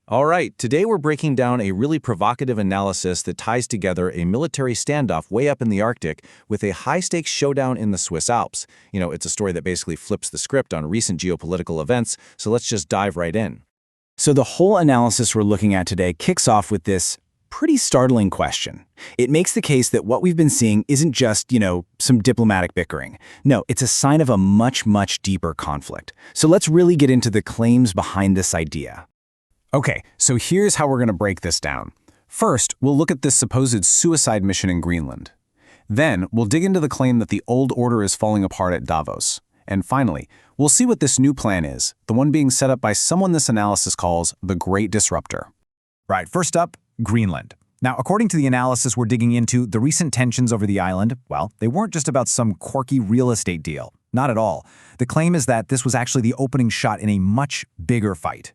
All right, today we're breaking down a really provocative analysis that ties together a military standoff way up in the Arctic with a high-stakes showdown in the Swiss Alps. It's a story that basically flips the script on recent geopolitical events, so let's just dive right in. So the whole analysis we're looking at today kicks off with this pretty startling question. It makes the case that what we've been seeing isn't just, some diplomatic bickering. No, it's a sign of a much, much deeper conflict. So let's really get into the claims behind this idea. Okay, so here's how we're going to break this down. First, we'll look at this supposed suicide mission in Greenland. Then, we'll dig into the claim that the old order is falling apart at Davos. And finally, we'll see what this new plan is, the one being set up by someone this analysis calls the Great Disruptor. Right, first up, Greenland. Now, according to the analysis we're digging into, the recent tensions over the island, well, they weren't just about some quirky real estate deal. Not at all. The claim is that this was actually the opening shot in a much bigger fight.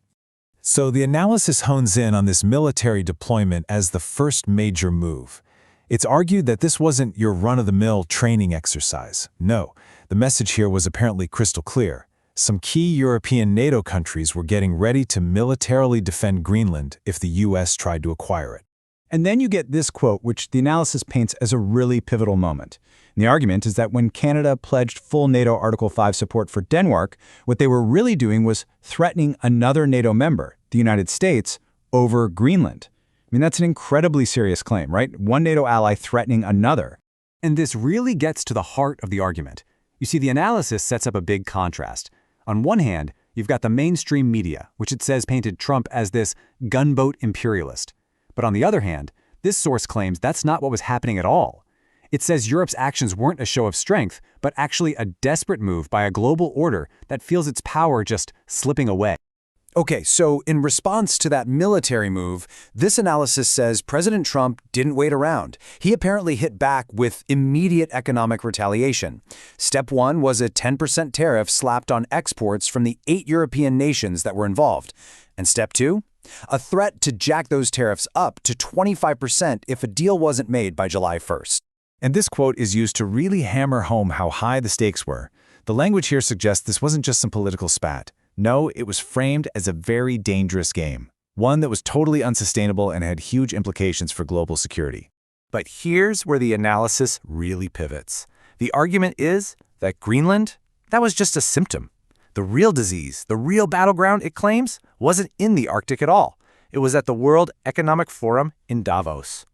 So the analysis hones in on this military deployment as the first major move. It's argued that this wasn't your run-of-the-mill training exercise. No, the message here was apparently crystal clear. Some key European NATO countries were getting ready to militarily defend Greenland if the US tried to acquire it. And then you get this quote, which the analysis paints as a really pivotal moment. And the argument is that when Canada pledged full NATO Article 5 support for Denmark, what they were really doing was threatening another NATO member, the United States, over Greenland. I mean, that's an incredibly serious claim, right? One NATO ally threatening another. And this really gets to the heart of the argument. You see, the analysis sets up a big contrast. On one hand, you've got the mainstream media, which it says painted Trump as this gunboat imperialist. But on the other hand, this source claims that's not what was happening at all. It says Europe's actions weren't a show of strength, but actually a desperate move by a global order that feels its power just slipping away. Okay, so in response to that military move, this analysis says President Trump didn't wait around. He apparently hit back with immediate economic retaliation. Step one was a 10% tariff slapped on exports from the 8 European nations that were involved. And step two? A threat to jack those tariffs up to 25% if a deal wasn't made by July 1st. And this quote is used to really hammer home how high the stakes were. The language here suggests this wasn't just some political spat. No, it was framed as a very dangerous game, one that was totally unsustainable and had huge implications for global security. But here's where the analysis really pivots. The argument is that Greenland, that was just a symptom. The real disease, the real battleground, it claims, wasn't in the Arctic at all. It was at the World Economic Forum in Davos.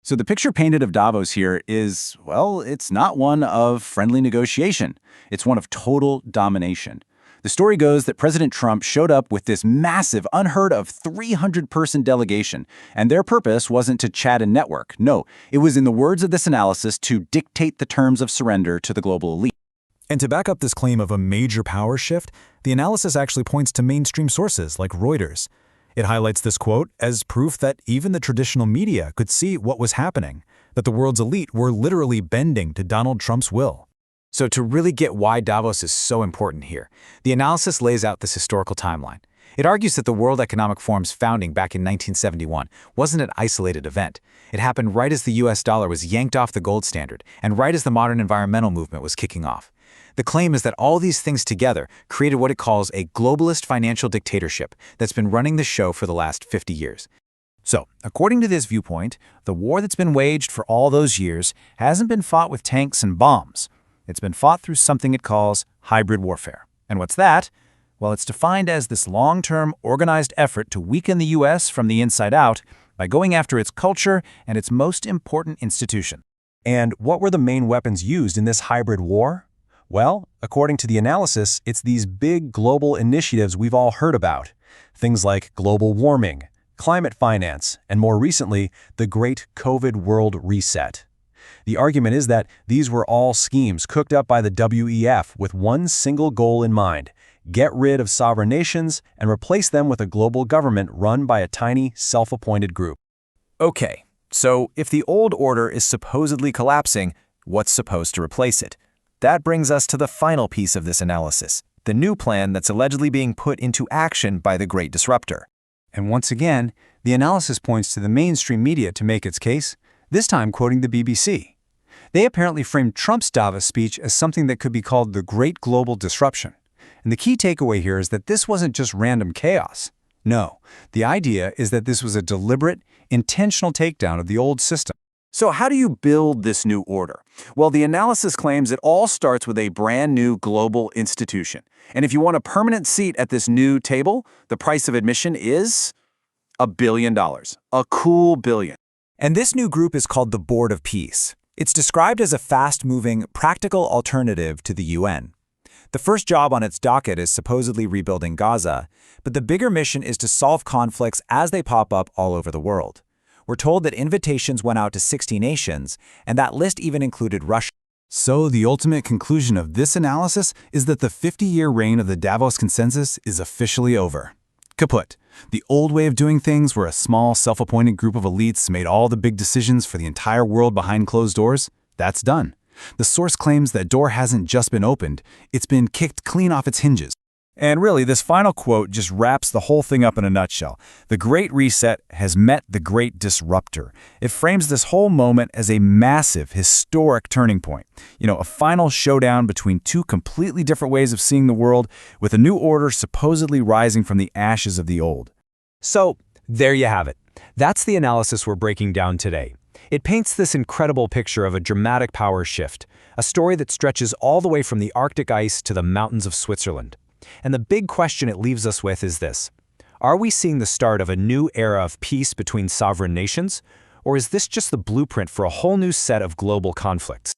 So the picture painted of Davos here is, well, it's not one of friendly negotiation. It's one of total domination. The story goes that President Trump showed up with this massive, unheard-of 300-person delegation, and their purpose wasn't to chat and network. No, it was, in the words of this analysis, to dictate the terms of surrender to the global elite. And to back up this claim of a major power shift, the analysis actually points to mainstream sources like Reuters. It highlights this quote as proof that even the traditional media could see what was happening, that the world's elite were literally bending to Donald Trump's will. So to really get why Davos is so important here, the analysis lays out this historical timeline. It argues that the World Economic Forum's founding back in 1971 wasn't an isolated event. It happened right as the US dollar was yanked off the gold standard and right as the modern environmental movement was kicking off. The claim is that all these things together created what it calls a globalist financial dictatorship that's been running the show for the last 50 years. So, according to this viewpoint, the war that's been waged for all those years hasn't been fought with tanks and bombs. It's been fought through something it calls hybrid warfare. And what's that? Well, it's defined as this long-term, organized effort to weaken the U.S. from the inside out by going after its culture and its most important institution. And what were the main weapons used in this hybrid war? Well, according to the analysis, it's these big global initiatives we've all heard about. Things like global warming, climate finance, and more recently, the Great COVID World Reset. The argument is that these were all schemes cooked up by the WEF with one single goal in mind: get rid of sovereign nations and replace them with a global government run by a tiny, self-appointed group. Okay, so if the old order is supposedly collapsing, what's supposed to replace it? That brings us to the final piece of this analysis, the new plan that's allegedly being put into action by the Great Disruptor. And once again, the analysis points to the mainstream media to make its case, this time quoting the BBC. They apparently framed Trump's Davos speech as something that could be called the Great Global Disruption. And the key takeaway here is that this wasn't just random chaos. No, the idea is that this was a deliberate, intentional takedown of the old system. So how do you build this new order? Well, the analysis claims it all starts with a brand new global institution. And if you want a permanent seat at this new table, the price of admission is $1 billion. A cool billion. And this new group is called the Board of Peace. It's described as a fast-moving, practical alternative to the UN. The first job on its docket is supposedly rebuilding Gaza, but the bigger mission is to solve conflicts as they pop up all over the world. We're told that invitations went out to 60 nations, and that list even included Russia. So the ultimate conclusion of this analysis is that the 50-year reign of the Davos Consensus is officially over. Kaput. The old way of doing things, where a small, self-appointed group of elites made all the big decisions for the entire world behind closed doors, that's done. The source claims that door hasn't just been opened, it's been kicked clean off its hinges. And really, this final quote just wraps the whole thing up in a nutshell. The Great Reset has met the Great Disruptor. It frames this whole moment as a massive, historic turning point. A final showdown between two completely different ways of seeing the world, with a new order supposedly rising from the ashes of the old. So, there you have it. That's the analysis we're breaking down today. It paints this incredible picture of a dramatic power shift, a story that stretches all the way from the Arctic ice to the mountains of Switzerland. And the big question it leaves us with is this: are we seeing the start of a new era of peace between sovereign nations, or is this just the blueprint for a whole new set of global conflicts?